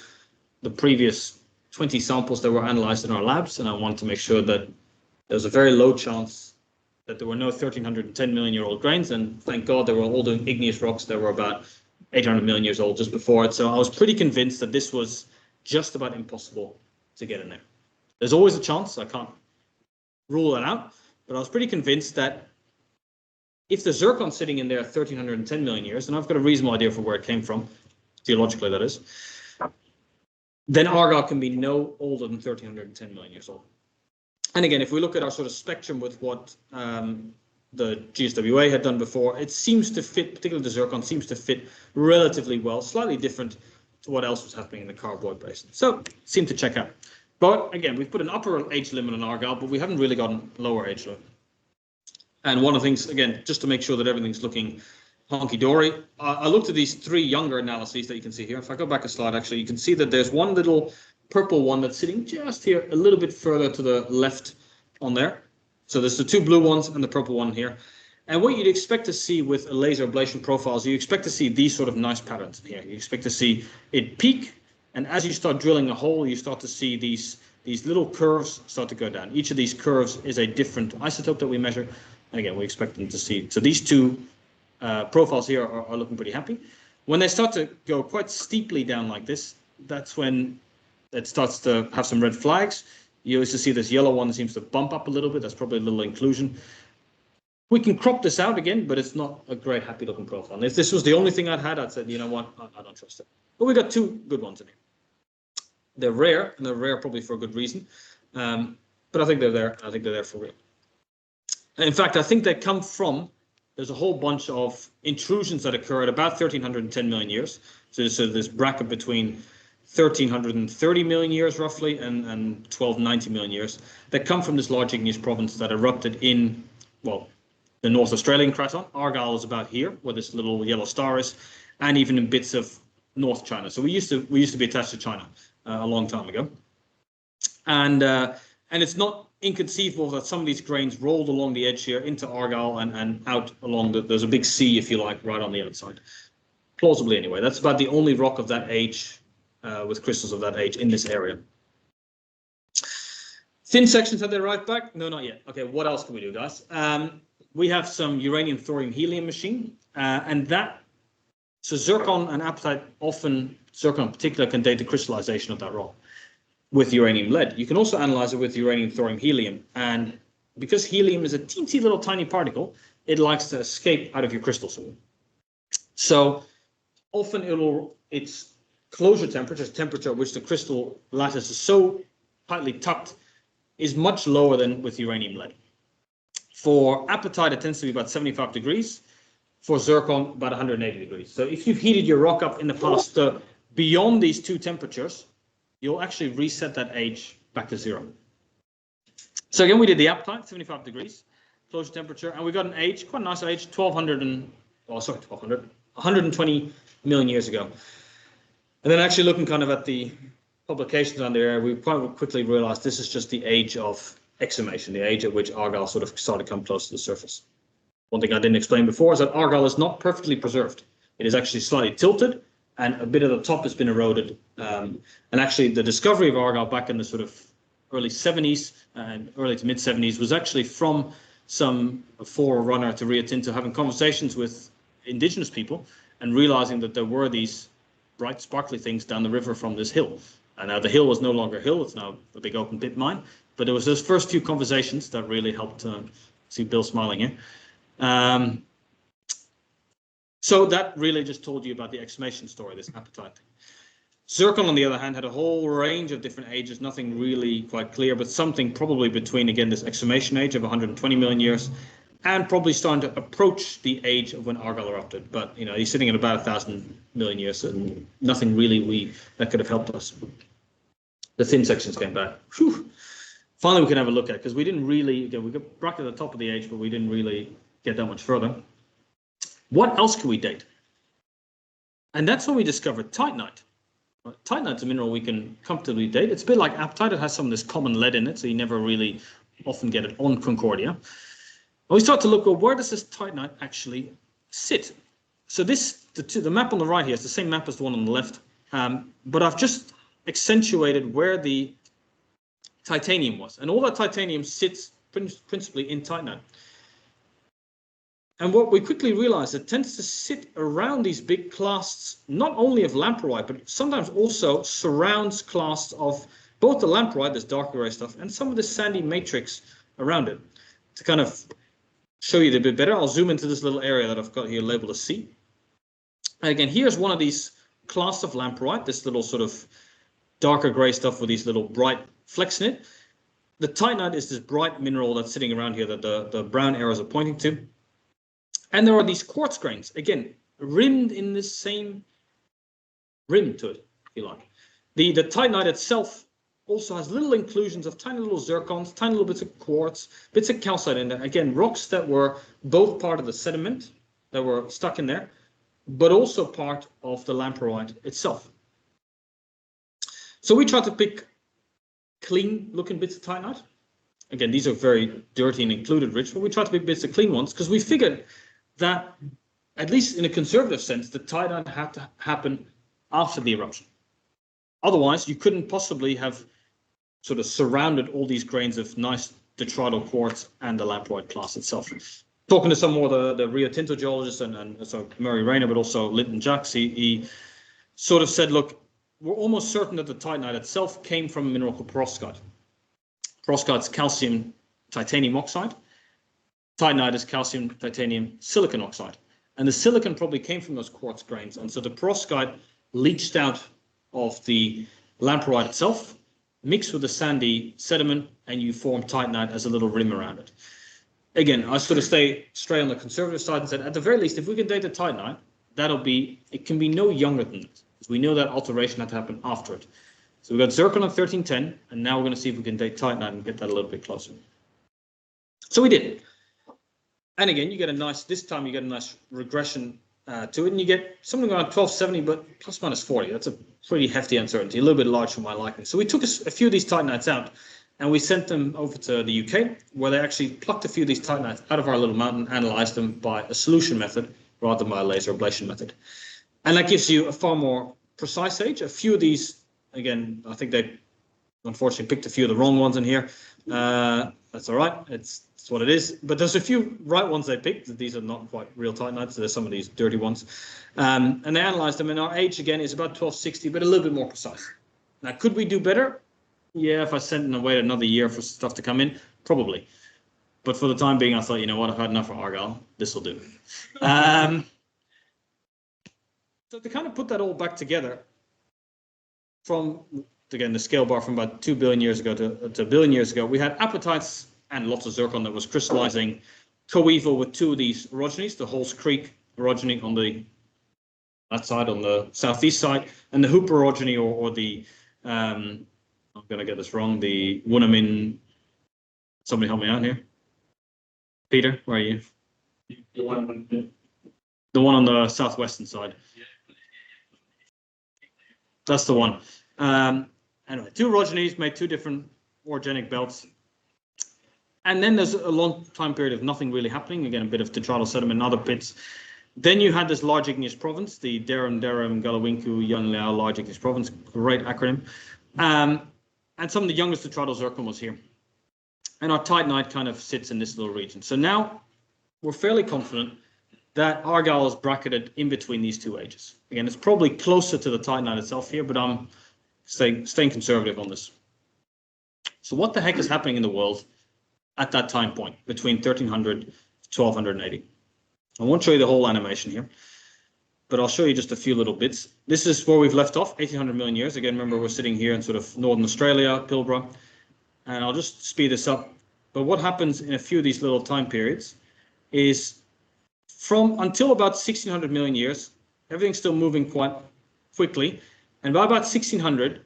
[SPEAKER 2] the previous 20 samples that were analyzed in our labs, and I wanted to make sure that there was a very low chance that there were no 1310 million year old grains. And thank God they were all doing igneous rocks that were about 800 million years old just before it. So I was pretty convinced that this was just about impossible to get in there. There's always a chance, I can't rule that out, but I was pretty convinced that if the zircon's sitting in there 1310 million years, and I've got a reasonable idea for where it came from, geologically that is, then Argyle can be no older than 1310 million years old. And again, if we look at our sort of spectrum with what the GSWA had done before, it seems to fit, particularly the zircon, seems to fit relatively well, slightly different to what else was happening in the Carboy Basin. So, seemed to check out. But again, we've put an upper age limit on Argyle, but we haven't really got a lower age limit. And one of the things, again, just to make sure that everything's looking honky-dory, I looked at these three younger analyses that you can see here. If I go back a slide, actually, you can see that there's one little purple one that's sitting just here, a little bit further to the left on there. So there's the two blue ones and the purple one here. And what you'd expect to see with a laser ablation profiles, you expect to see these sort of nice patterns in here. You expect to see it peak, and as you start drilling a hole, you start to see these little curves start to go down. Each of these curves is a different isotope that we measure. And again, we expect them to see. So these two profiles here are looking pretty happy. When they start to go quite steeply down like this, that's when it starts to have some red flags. You also see this yellow one that seems to bump up a little bit. That's probably a little inclusion. We can crop this out again, but it's not a great happy looking profile. And if this was the only thing I'd had, I'd said, you know what, I don't trust it. But we got two good ones in here. They're rare, and they're rare probably for a good reason. But I think they're there. I think they're there for real. And in fact, I think they come from, there's a whole bunch of intrusions that occur at about 1310 million years. So this bracket between 1330 million years roughly and 1290 million years that come from this large igneous province that erupted in, well, the North Australian craton. Argyle is about here where this little yellow star is, and even in bits of North China. So we used to be attached to China a long time ago. And it's not inconceivable that some of these grains rolled along the edge here into Argyle and out along there's a big sea, if you like, right on the outside. Plausibly anyway. That's about the only rock of that age with crystals of that age in this area. Thin sections, have they arrived back? No, not yet. Okay, what else can we do, guys? We have some uranium, thorium, helium machine, and that, so zircon and apatite often, zircon in particular, can date the crystallization of that rock with uranium lead. You can also analyze it with uranium, thorium, helium, and because helium is a teensy little tiny particle, it likes to escape out of your crystal soil. So often its closure temperature, temperature at which the crystal lattice is so tightly tucked, is much lower than with uranium lead. For apatite, it tends to be about 75 degrees. For zircon, about 180 degrees. So if you've heated your rock up in the past beyond these two temperatures, you'll actually reset that age back to zero. So again, we did the apatite, 75 degrees, closure temperature, and we got an age, quite a nice age, 120 million years ago. And then actually looking kind of at the publications on there, we quite quickly realized this is just the age of exhumation, the age at which Argyle sort of started to come close to the surface. One thing I didn't explain before is that Argyle is not perfectly preserved. It is actually slightly tilted, and a bit of the top has been eroded. And actually, the discovery of Argyle back in the sort of early 70s and early to mid 70s was actually from some forerunner to Rio Tinto having conversations with indigenous people and realizing that there were these bright, sparkly things down the river from this hill. And now the hill was no longer a hill, it's now a big open pit mine. But it was those first few conversations that really helped see Bill smiling here. So that really just told you about the exhumation story, this apatite thing. Zircon, on the other hand, had a whole range of different ages, nothing really quite clear, but something probably between, again, this exhumation age of 120 million years and probably starting to approach the age of when Argyle erupted. But, you know, he's sitting at about 1,000 million years, and nothing really that could have helped us. The thin sections came back. Whew. Finally, we can have a look at it, because we didn't really, again, we got back to the top of the age, but we didn't really get that much further. What else can we date? And that's when we discovered Titanite. Titanite's a mineral we can comfortably date. It's a bit like apatite. It has some of this common lead in it, so you never really often get it on Concordia. And we start to look, well, where does this Titanite actually sit? So this, the map on the right here is the same map as the one on the left, but I've just accentuated where the titanium was. And all that titanium sits principally in Titanite. And what we quickly realized, it tends to sit around these big clasts, not only of lamproite, but sometimes also surrounds clasts of both the lamproite, this dark gray stuff, and some of the sandy matrix around it. To kind of show you a bit better, I'll zoom into this little area that I've got here labeled as C. And again, here's one of these clasts of lamproite, this little sort of darker gray stuff with these little bright flecks in it. The Titanite is this bright mineral that's sitting around here that the brown arrows are pointing to. And there are these quartz grains, again, rimmed in the same rim to it, if you like. The Titanite itself also has little inclusions of tiny little zircons, tiny little bits of quartz, bits of calcite in there. Again, rocks that were both part of the sediment that were stuck in there, but also part of the Lamproite itself. So we tried to pick clean looking bits of Titanite. Again, these are very dirty and included rich, but we tried to pick bits of clean ones because we figured that, at least in a conservative sense, the Titanite had to happen after the eruption. Otherwise, you couldn't possibly have sort of surrounded all these grains of nice detrital quartz and the Lamproite class itself. Talking to some more of the Rio Tinto geologists and so Murray Rayner, but also Linton Jacks, he sort of said, look, we're almost certain that the Titanite itself came from a mineral called perovskite. Perovskite's calcium titanium oxide. Titanite is calcium titanium silicon oxide. And the silicon probably came from those quartz grains. And so the perovskite leached out of the Lamproite itself, mixed with the sandy sediment, and you form Titanite as a little rim around it. Again, I sort of stay straight on the conservative side and said, at the very least, if we can date the Titanite, it can be no younger than this, because we know that alteration had to happen after it. So we've got zircon on 1310, and now we're going to see if we can date Titanite and get that a little bit closer. So we did. And again, you get this time you get a nice regression to it, and you get something around 1270, but plus minus 40. That's a pretty hefty uncertainty, a little bit large for my liking. So we took a few of these Titanites out, and we sent them over to the UK, where they actually plucked a few of these Titanites out of our little mountain, analyzed them by a solution method rather than by a laser ablation method. And that gives you a far more precise age. A few of these, again, I think they unfortunately picked a few of the wrong ones in here. That's all right. It's what it is. But there's a few right ones they picked. These are not quite real Titanites. There's some of these dirty ones. And they analyzed them. And our age, again, is about 1260, but a little bit more precise. Now, could we do better? Yeah, if I sent and waited another year for stuff to come in, probably. But for the time being, I thought, you know what, I've had enough of Argyle. This will do. So to kind of put that all back together, from, again, the scale bar from about 2 billion years ago to a billion years ago, we had apatites and lots of zircon that was crystallizing coeval with two of these orogenies, the Halls Creek orogeny on that side, on the southeast side, and the Hooper orogeny, or the, I'm going to get this wrong, the Woonamin, somebody help me out here. Peter, where are you? The one on the southwestern side. That's the one. Anyway, two orogenies made two different orogenic belts. And then there's a long time period of nothing really happening. Again, a bit of detrital sediment and other pits. Then you had this large igneous province, the Derram Galawinku Yunliao Large Igneous Province, great acronym. And some of the youngest detrital zircon was here. And our Titanite kind of sits in this little region. So now we're fairly confident that Argyle is bracketed in between these two ages. Again, it's probably closer to the Titanite itself here, but I'm staying conservative on this. So what the heck is happening in the world at that time point between 1300 to 1280? I won't show you the whole animation here, but I'll show you just a few little bits. This is where we've left off, 1800 million years. Again, remember, we're sitting here in sort of northern Australia, Pilbara, and I'll just speed this up. But what happens in a few of these little time periods is from until about 1600 million years, everything's still moving quite quickly. And by about 1600,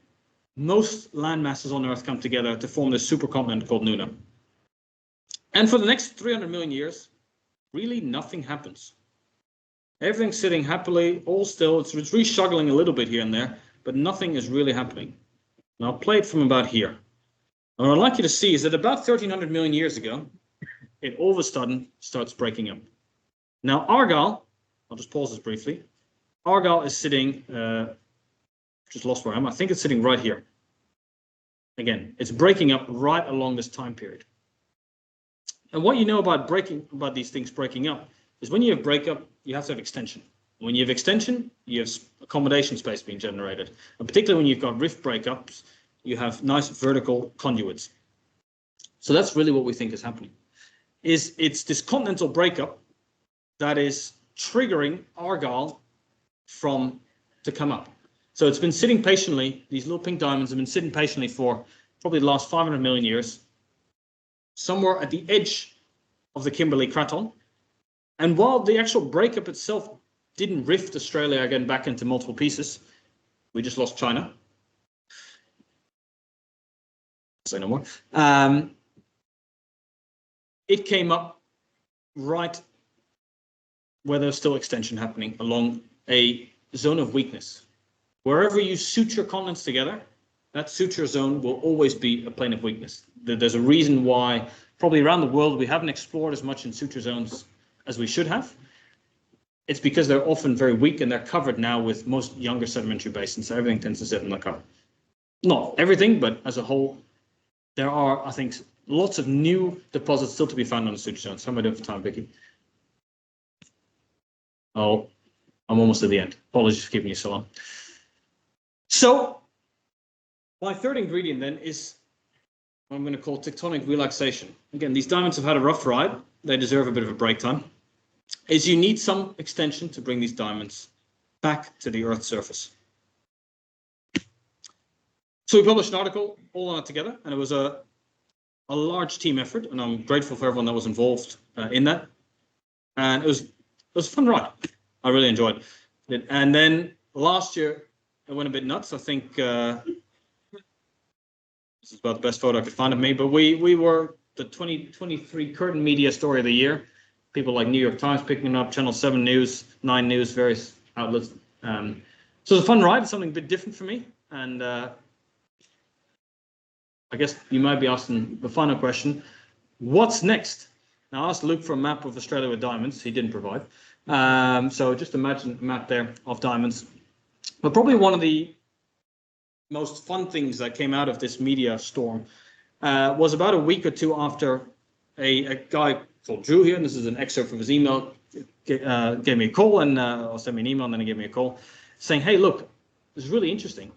[SPEAKER 2] most land masses on Earth come together to form this supercontinent called Nuna. And for the next 300 million years, really nothing happens. Everything's sitting happily, all still. It's reshuggling a little bit here and there, but nothing is really happening. And I'll play it from about here. And what I'd like you to see is that about 1300 million years ago, it all of a sudden starts breaking up. Now, Argyle, I'll just pause this briefly. Argyle is sitting, just lost where I am. I think it's sitting right here. Again, it's breaking up right along this time period. And what you know about these things breaking up is when you have breakup, you have to have extension. When you have extension, you have accommodation space being generated. And particularly when you've got rift breakups, you have nice vertical conduits. So that's really what we think is happening. It's this continental breakup that is triggering Argyle to come up. So it's been sitting patiently. These little pink diamonds have been sitting patiently for probably the last 500 million years, somewhere at the edge of the Kimberley Craton. And while the actual breakup itself didn't rift Australia again back into multiple pieces, we just lost China. Say no more. It came up right where there's still extension happening along a zone of weakness. Wherever you suture continents together, that suture zone will always be a plane of weakness. There's a reason why probably around the world we haven't explored as much in suture zones as we should have. It's because they're often very weak and they're covered now with most younger sedimentary basins. So everything tends to sit in the cover. Not everything, but as a whole, there are, I think, lots of new deposits still to be found on the suture zones. How am I doing for time, Vicky? Oh, I'm almost at the end. Apologies for keeping you so long. So my third ingredient then is what I'm going to call tectonic relaxation. Again, these diamonds have had a rough ride. They deserve a bit of a break time. Is you need some extension to bring these diamonds back to the Earth's surface. So we published an article all on it together, and it was a large team effort, and I'm grateful for everyone that was involved in that. And it was a fun ride. I really enjoyed it. And then last year, it went a bit nuts. I think this is about the best photo I could find of me, but we were the 2023 Curtin Media Story of the Year. People like New York Times picking it up, Channel 7 News, 9 News, various outlets. So it was a fun ride. It's something a bit different for me. And I guess you might be asking the final question, what's next? Now, I asked Luke for a map of Australia with diamonds. He didn't provide. So just imagine a map there of diamonds. But probably one of the most fun things that came out of this media storm was about a week or two after a guy called Drew here, and this is an excerpt from his email, gave me a call or sent me an email, and then he gave me a call saying, hey, look, this is really interesting.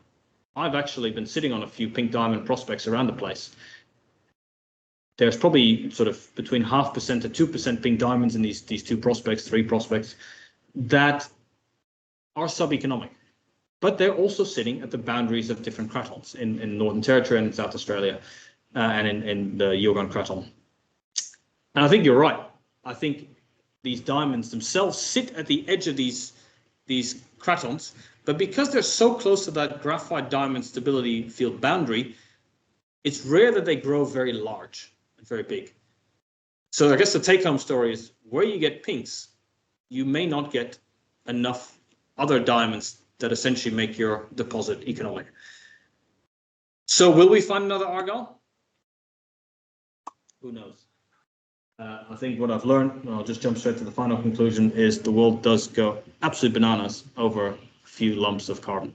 [SPEAKER 2] I've actually been sitting on a few pink diamond prospects around the place. There's probably sort of between 0.5% to 2% pink diamonds in these three prospects that are sub-economic. But they're also sitting at the boundaries of different cratons in Northern Territory and in South Australia and in the Yilgarn Craton. And I think you're right. I think these diamonds themselves sit at the edge of these cratons, but because they're so close to that graphite diamond stability field boundary, it's rare that they grow very large and very big. So I guess the take-home story is where you get pinks, you may not get enough other diamonds that essentially make your deposit economic. So will we find another Argyle? Who knows? I think what I've learned, and I'll just jump straight to the final conclusion, is the world does go absolute bananas over a few lumps of carbon.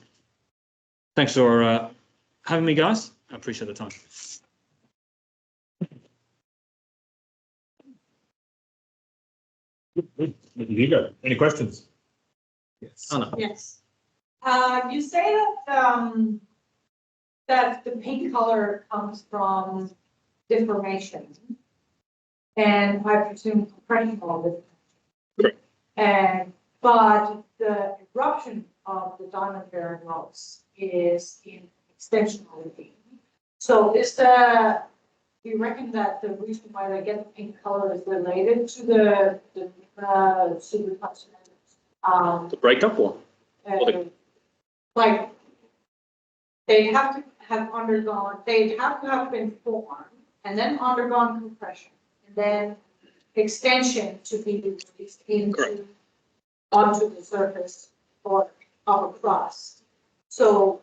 [SPEAKER 2] Thanks for having me, guys. I appreciate the time.
[SPEAKER 1] Hugo, any questions?
[SPEAKER 3] Yes.
[SPEAKER 2] Anna.
[SPEAKER 4] Yes. You say that the pink color comes from deformation, and I presume compression of it.
[SPEAKER 2] Correct.
[SPEAKER 4] But the eruption of the diamond-bearing rocks is in extensionality. So do you reckon that the reason why they get the pink color is related to the
[SPEAKER 2] The breakup one.
[SPEAKER 4] like they'd have to have been formed and then undergone compression and then extension to be released onto the surface or of a crust. So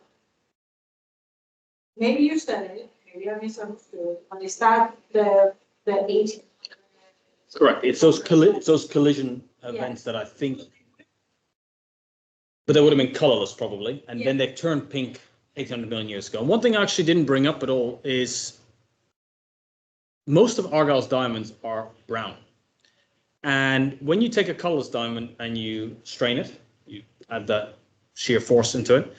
[SPEAKER 4] maybe you said it, maybe I misunderstood, but is that the 18?
[SPEAKER 2] Correct. It's those collision events that I think, but they would have been colorless probably, and then they turned pink 800 million years ago. And one thing I actually didn't bring up at all is most of Argyle's diamonds are brown. And when you take a colorless diamond and you strain it, you add that shear force into it,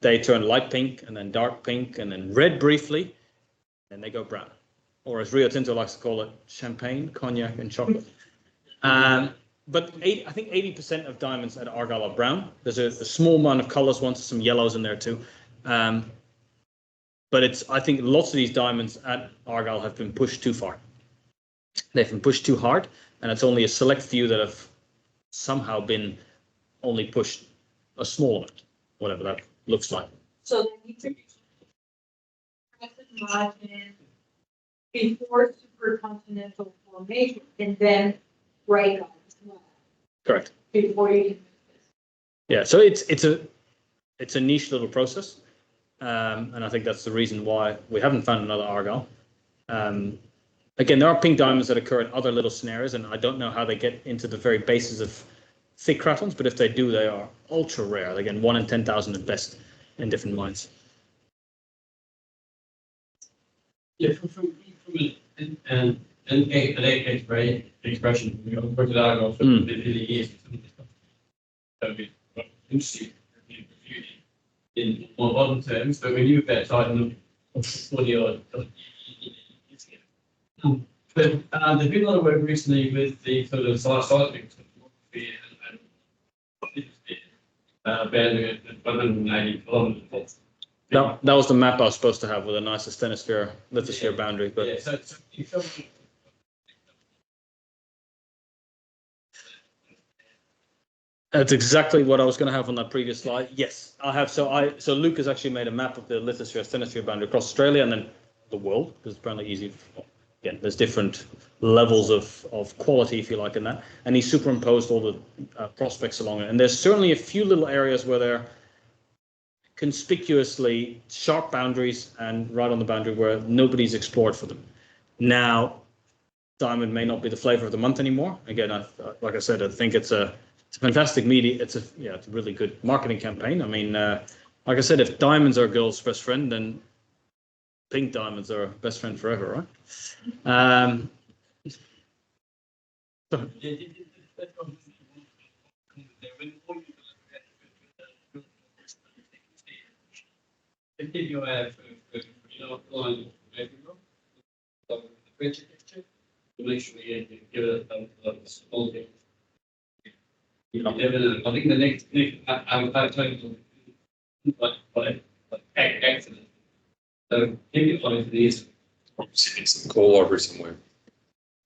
[SPEAKER 2] they turn light pink and then dark pink and then red briefly, and they go brown. Or as Rio Tinto likes to call it, champagne, cognac, and chocolate. but I think 80% of diamonds at Argyle are brown. There's a small amount of colors ones, some yellows in there too. But I think lots of these diamonds at Argyle have been pushed too far. They've been pushed too hard, and it's only a select few that have somehow been only pushed a small amount, whatever that looks like.
[SPEAKER 4] So they need to be margin before supercontinental formation and then breakup as well.
[SPEAKER 2] Correct.
[SPEAKER 4] Before you can move this.
[SPEAKER 2] Yeah, so it's a niche little process, and I think that's the reason why we haven't found another Argyle. Again, there are pink diamonds that occur in other little scenarios, and I don't know how they get into the very bases of thick cratons, but if they do, they are ultra rare. Again, 1 in 10,000 at best in different mines.
[SPEAKER 3] Yeah, from an expression, we got worked it out for many years. So we got interested in more modern terms, but we knew about Titan 40 odd years ago. But there's been a lot of work recently with the sort of seismic topography and banding at 180 kilometers.
[SPEAKER 2] That was the map I was supposed to have with a nice asthenosphere, lithosphere boundary. But
[SPEAKER 3] yeah, so you feel
[SPEAKER 2] that's exactly what I was going to have on that previous slide. Yes, I have. So Luke has actually made a map of the lithosphere, asthenosphere boundary across Australia and then the world, because it's apparently easy. Again, there's different levels of quality, if you like, in that. And he superimposed all the prospects along it. And there's certainly a few little areas where they're conspicuously sharp boundaries and right on the boundary where nobody's explored for them. Now, diamond may not be the flavor of the month anymore. Again, like I said, I think it's a fantastic media. It's a really good marketing campaign. I mean, like I said, if diamonds are girls' best friend, then pink diamonds are best friend forever, right?
[SPEAKER 3] If you have line the bridge picture, to make sure you give it a small bit. I think the next I'm total like accident. So keep it on these.
[SPEAKER 5] Sitting in some core library somewhere.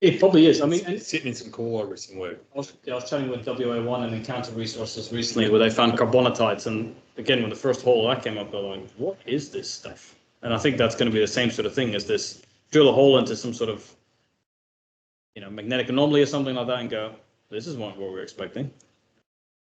[SPEAKER 2] It probably is. I mean, and
[SPEAKER 5] Sitting in some core library somewhere.
[SPEAKER 2] I was chatting with WA1 and Encounter Resources recently where they found carbonatites. And again, when the first hole that came up, they're like, what is this stuff? And I think that's going to be the same sort of thing as this. Drill a hole into some sort of, magnetic anomaly or something like that and go, this is what we're expecting.